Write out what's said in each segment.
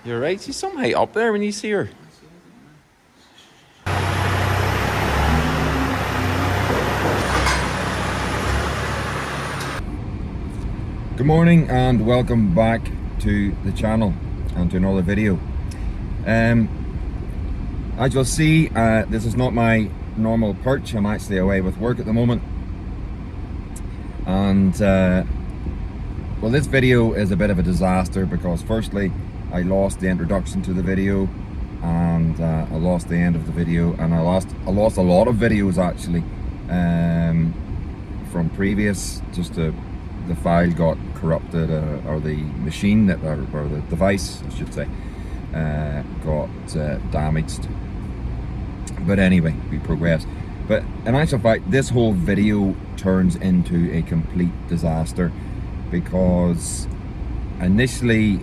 You're right. She's some height up there when you see her. Good morning and welcome back to the channel and to another video. As you'll see, this is not my normal perch. I'm actually away with work at the moment. And well, this video is a bit of a disaster because firstly I lost the introduction to the video, and I lost the end of the video, and I lost a lot of videos actually from previous. Just the file got corrupted, or the machine that, or the device I should say, got damaged. But anyway, we progressed. But in actual fact, this whole video turns into a complete disaster because initially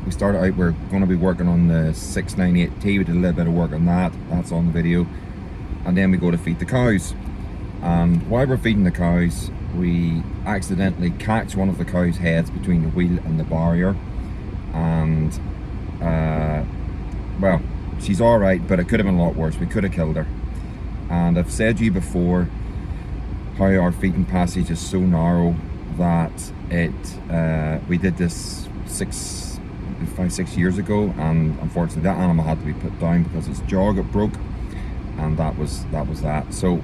we started out, we're going to be working on the 698T. We did a little bit of work on that. That's on the video. And then we go to feed the cows. And while we're feeding the cows, we accidentally catch one of the cows' heads between the wheel and the barrier. And well, she's all right, but it could have been a lot worse. We could have killed her. And I've said to you before how our feeding passage is so narrow that we did this 5-6 years ago, and unfortunately that animal had to be put down because its jaw got broke, and that was that. So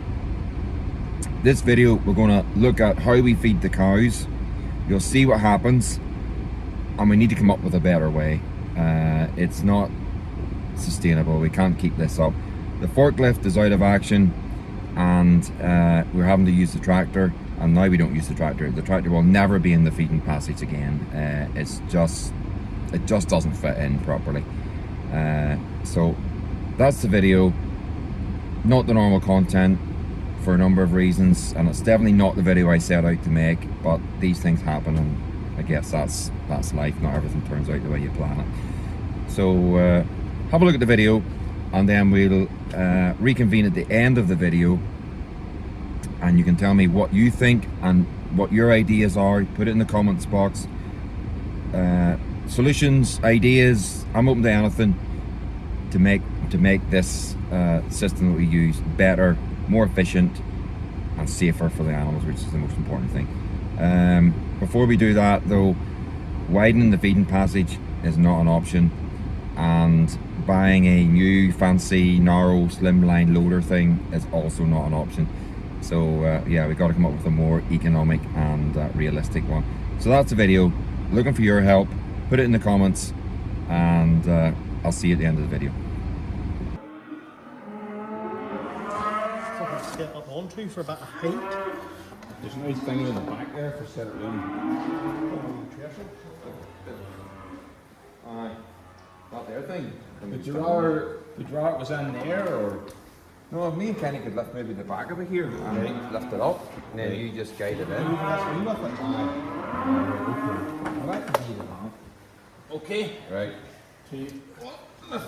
this video we're going to look at how we feed the cows. You'll see what happens, and we need to come up with a better way. It's not sustainable. We can't keep this up. The forklift is out of action, and we're having to use the tractor, and now we don't use the tractor. The tractor will never be in the feeding passage again. It just doesn't fit in properly. So that's the video. Not the normal content for a number of reasons, and it's definitely not the video I set out to make, but these things happen, and I guess that's life. Not everything turns out the way you plan it. So have a look at the video, and then we'll reconvene at the end of the video, and you can tell me what you think and what your ideas are. Put it in the comments box. Solutions, ideas, I'm open to anything to make this system that we use better, more efficient and safer for the animals, which is the most important thing. Before we do that though, widening the feeding passage is not an option, and buying a new fancy narrow slimline loader thing is also not an option. So yeah, we got to come up with a more economic and realistic one. So that's the video. Looking for your help. Put it in the comments, and I'll see you at the end of the video. Step up onto for a bit of height. There's a nice thing in the back there for set it in. That there thing. Would you rather it was in there, or? No, me and Kenny could lift maybe the back of it here and lift it up, and then you just guide it in. Okay. Right. 2, 1.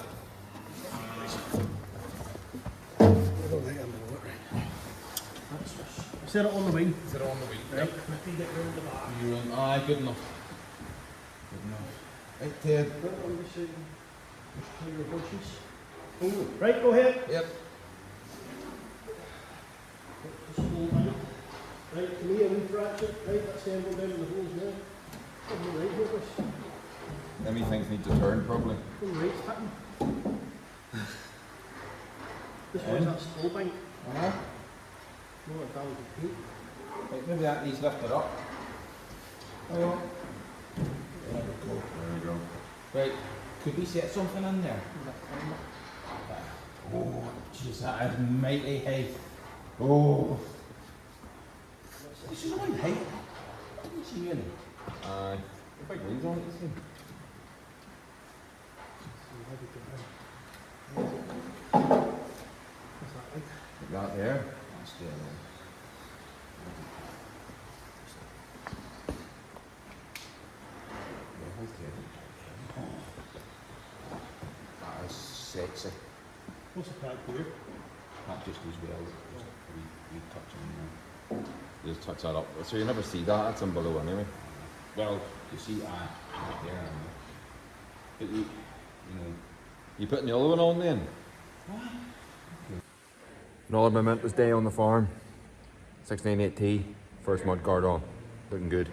Set it on the wing. Is it on the wing? Right. Quickly get round the back. You're on. Aye, good enough. Good enough. Right there. Put it on the side. Just clear your bushes. Oh, right, go ahead. Yep. Just hold down. Right, come here, wing fracture. Right, that's the angle down in the holes now. Come right here, boys. Then things need to turn properly. Come right, fitting. This one's that slow bank. Uh-huh. No, it down to feet. Right, maybe that needs lifted up. Oh. There we go. Right, could we set something in there? Oh, jeez, that is mighty high. Oh. This is only height. What do you see really? The big wings on it, you see. Like that there. That's the other one. That is sexy. What's the crack here? That just as well. Just we touch on there. You just touch that up. So you never see that, that's in below anyway. Well, you see, right there. But you know, You putting the other one on then? Another momentous day on the farm. 698T, first mud guard on. Looking good.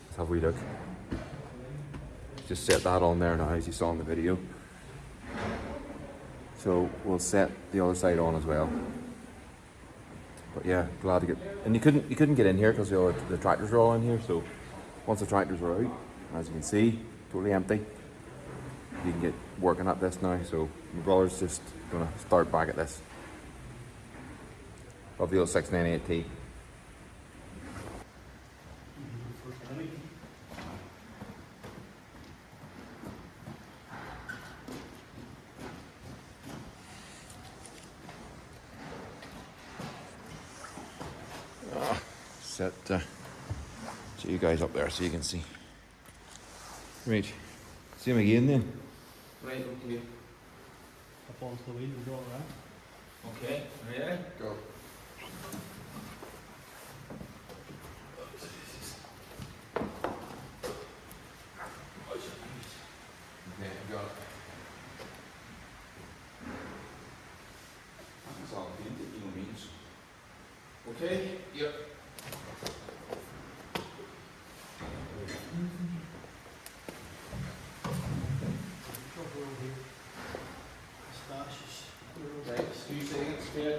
Let's have a wee look. Just set that on there now, as you saw in the video. So we'll set the other side on as well. But yeah, glad to get. And you couldn't get in here because the tractors were all in here. So once the tractors were out, as you can see, totally empty. You can get working at this now. So my brother's just gonna start back at this. Love the old 698T. Set you guys up there so you can see. Right, see him again then. Right, okay. Up onto the wheel and draw it around. Okay, ready? Go. Okay, I got it. that's all I think, you know, means. Okay? Yep. Trouble over here. Stashes. Right, 2 seconds, clear.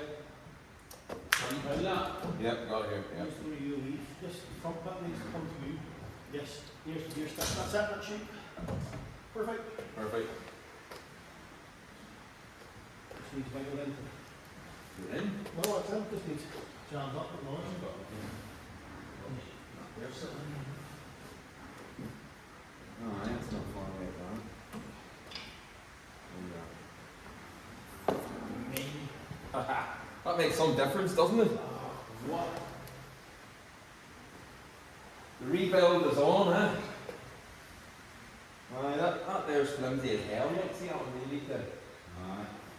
Can you hold that? Yep, got it here. Yep. Just where you leave. Just the front bit needs to come to you. Yes, here's the gear stick. That's it, that shape. Perfect. Perfect. Just needs wiggle in. You're in. No, that's it. Just needs jammed up at once. There's something. Oh, that's not far away from. That makes some difference, doesn't it? What? The rebuild is on, eh? Aye, that there's flimsy as hell. Look, see how we need to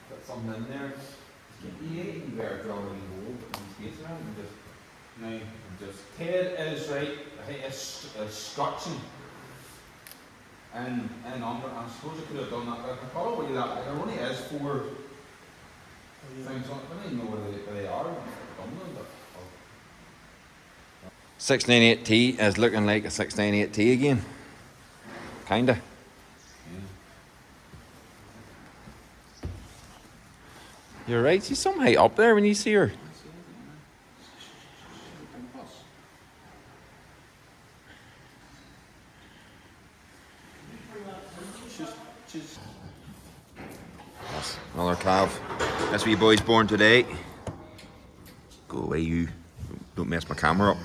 put something in there. You can better draw a wee hole, put some space around and just. Now, And just Ted is right. I think it's scotching. And under, I suppose I could have done that, but probably that. There only is 4 things on it. I don't even know where they are. I've done them, but 698T is looking like a 698T again. Kinda. You're right, she's some height up there when you see her. That's another calf. This wee boy's born today. Go away, you. Don't mess my camera up.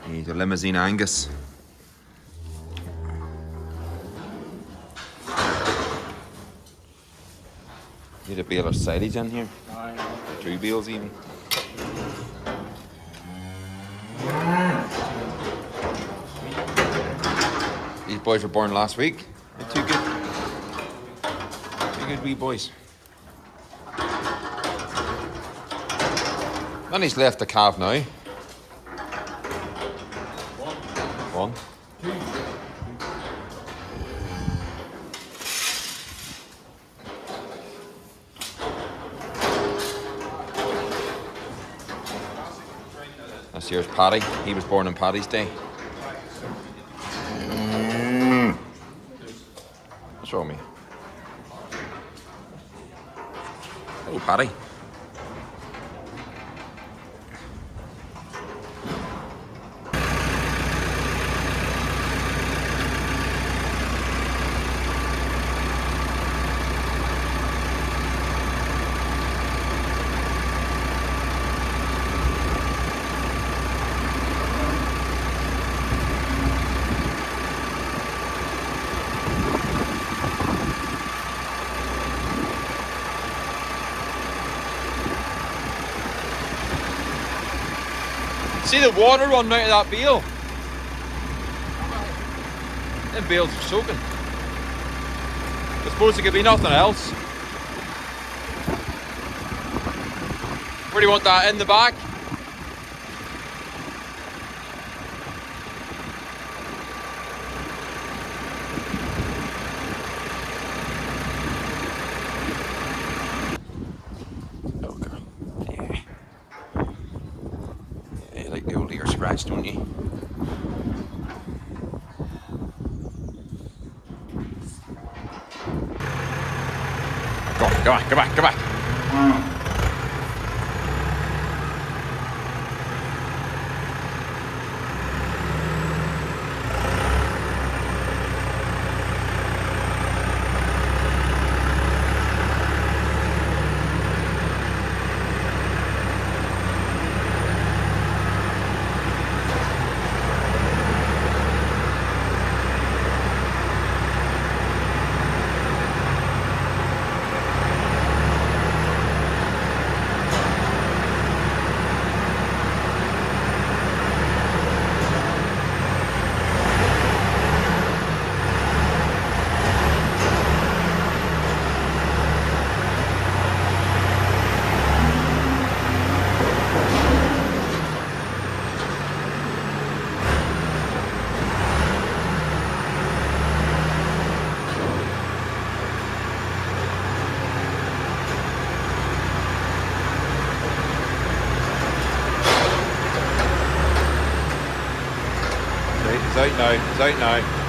He's a limousine Angus. Need a bale of silage in here. 2 bales even. These boys were born last week. They're 2 good. 2 good wee boys. Then he's left the calf now. 1. This here's Paddy. He was born on Paddy's Day. What's wrong with me? Oh, Paddy. See the water running out of that bale? Them bales are soaking. I suppose it could be nothing else. Where do you want that? In the back? like the old ear scratch, don't you? Go on, come on, come on, come on. It's out now, it's out now.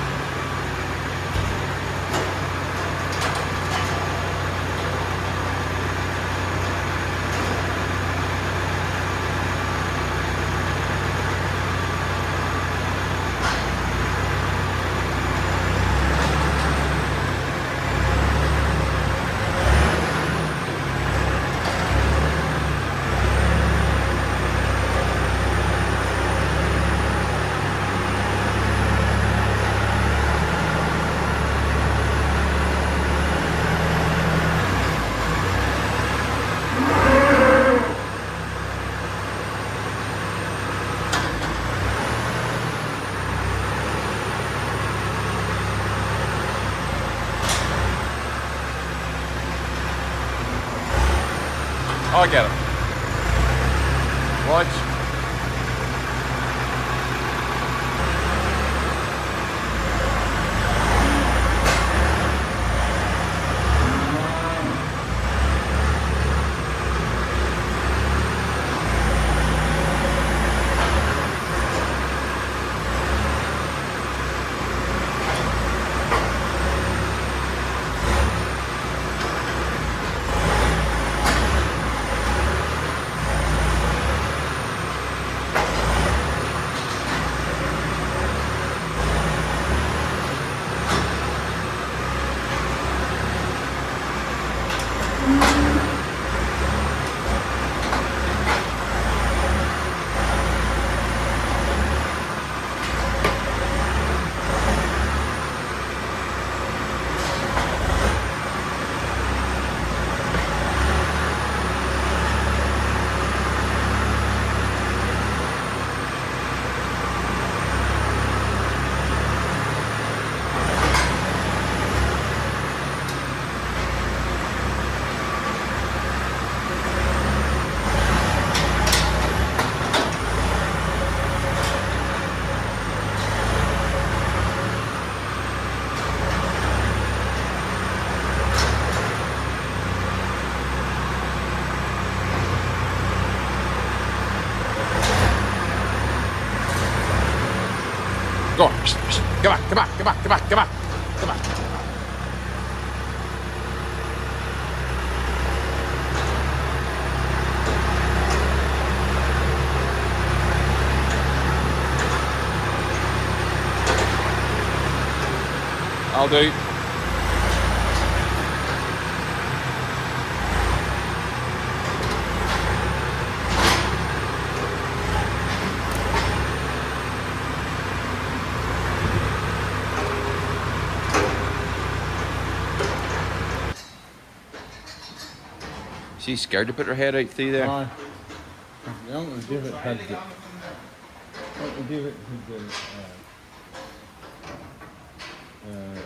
Oh, I get it. Watch. Go on. Come on, come on, come on, come on, come on. Come on. I'll do. She's scared to put her head out through there. Aye. The Uncle David had the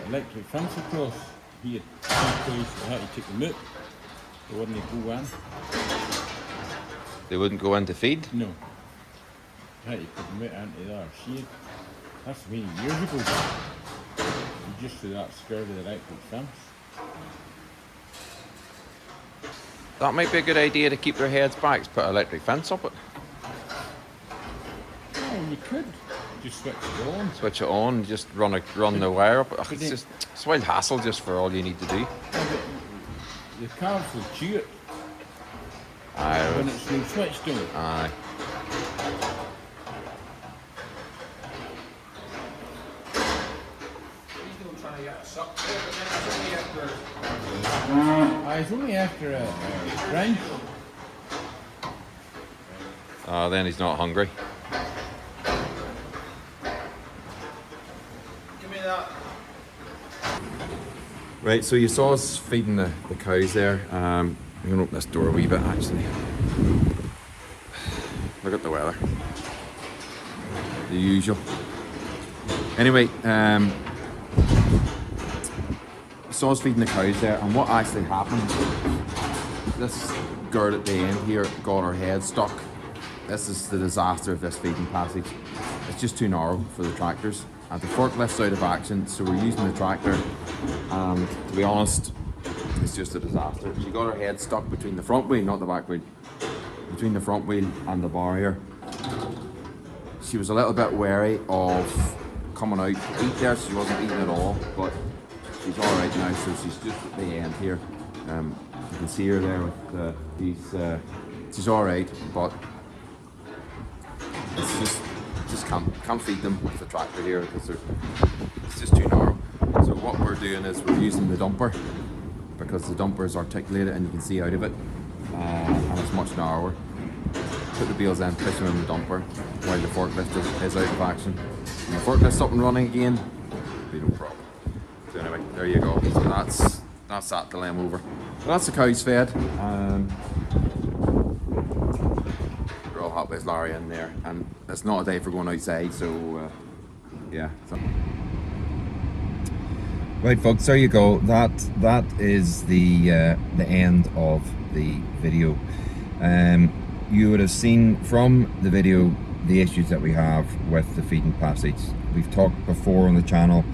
electric fence across. He had two place that had to take them out. They wouldn't go in. They wouldn't go in to feed? No. Had to put them out into their shade. That's many years ago. He just to that scared of the electric fence. That might be a good idea to keep their heads back, put an electric fence up it. you could just switch it on. Switch it on, just run the wire up. Ugh, But then- it's wild hassle just for all you need to do. The calves will chew it Aye, when it's been switched on. aye. He's going trying to get a suck there, but then it's only after. It's only after a grind. Then he's not hungry. Give me that. Right, so you saw us feeding the cows there. I'm going to open this door a wee bit actually. Look at the weather. The usual. Anyway, saw us feeding the cows there, and what actually happened, this girl at the end here got her head stuck. This is the disaster of this feeding passage. It's just too narrow for the tractors. And the forklift's out of action, so we're using the tractor. And to be honest, it's just a disaster. She got her head stuck between the front wheel, not the back wheel, between the front wheel and the barrier. She was a little bit wary of coming out to eat there. She wasn't eating at all, but she's all right now. So she's just at the end here. You can see her there with these. She's all right, but it's just can't feed them with the tractor here because it's just too narrow. So what we're doing is we're using the dumper because the dumper is articulated and you can see out of it, and it's much narrower. Put the wheels in, push them in the dumper while the forklift is out of action. When the forklift's up and running again, be no problem. So anyway, there you go. So that's that dilemma over. So that's the cows fed. We're all happy with Larry in there, and it's not a day for going outside. So yeah. So. Right, folks. There you go. That is the end of the video. You would have seen from the video the issues that we have with the feeding passage. We've talked before on the channel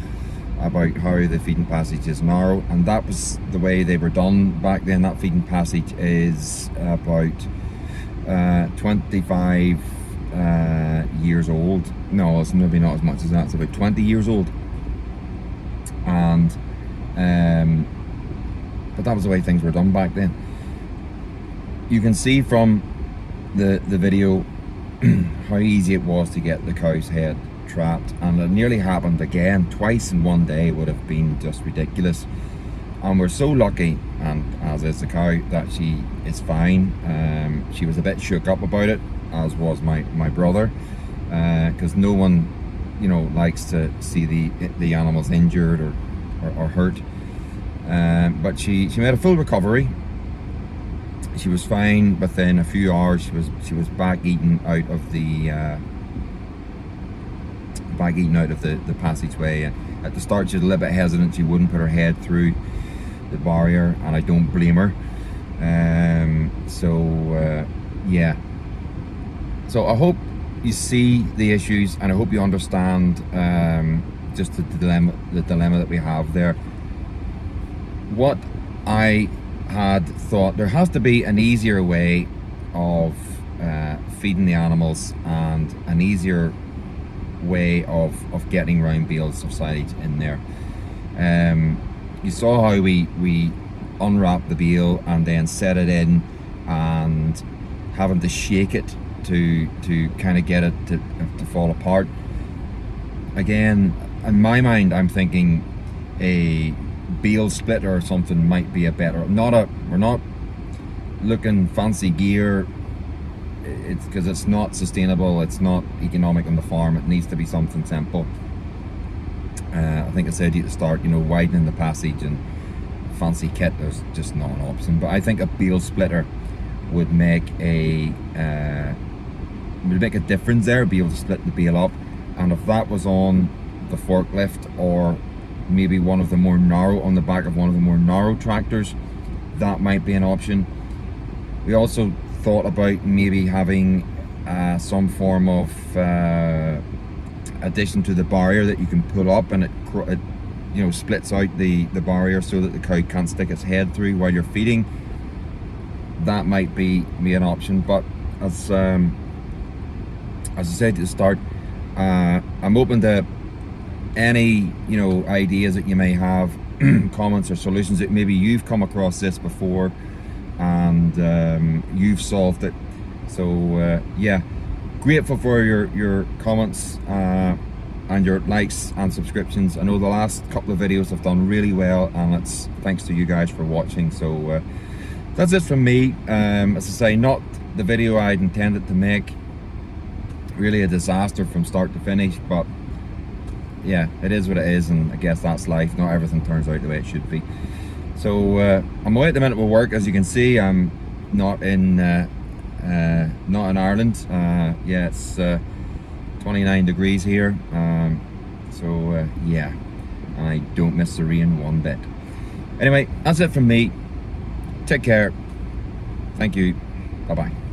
about how the feeding passage is narrow, and that was the way they were done back then. That feeding passage is about 25 years old. No, it's maybe not as much as that. It's about 20 years old. And but that was the way things were done back then. You can see from the video how easy it was to get the cow's head trapped, and it nearly happened again twice in one day. Would have been just ridiculous. And we're so lucky, and as is the cow, that she is fine. She was a bit shook up about it, as was my brother, because no one, likes to see the animals injured or hurt. But she made a full recovery. She was fine within a few hours. She was back eating out of the passageway. And at the start, she was a little bit hesitant. She wouldn't put her head through the barrier, and I don't blame her. Yeah. So I hope you see the issues, and I hope you understand just the dilemma that we have there. What I had thought, there has to be an easier way of feeding the animals, and an easier way of getting round bales of silage in there. You saw how we unwrapped the bale and then set it in, and having to shake it to kind of get it to fall apart. Again, in my mind, I'm thinking a bale splitter or something might be a better. We're not looking fancy gear. It's because it's not sustainable. It's not economic on the farm. It needs to be something simple. I think I said to you at the start, widening the passage and fancy kit is just not an option. But I think a bale splitter would make a difference there. Be able to split the bale up, and if that was on the forklift, or maybe one of the more narrow, on the back of one of the more narrow tractors, that might be an option. We also thought about maybe having some form of addition to the barrier that you can pull up, and it splits out the barrier so that the cow can't stick its head through while you're feeding. That might be an option, but as as I said at the start, I'm open to any, you know, ideas that you may have, comments or solutions that maybe you've come across this before and you've solved it. So yeah, grateful for your comments and your likes and subscriptions. I know the last couple of videos have done really well, and it's thanks to you guys for watching. So that's it from me. As I say, not the video I'd intended to make, really a disaster from start to finish, but yeah, it is what it is, and I guess that's life. Not everything turns out the way it should be. So I'm away at the minute with work. As you can see, I'm not in Ireland. Yeah, it's 29 degrees here. So yeah, and I don't miss the rain one bit. Anyway, that's it from me. Take care. Thank you. Bye bye.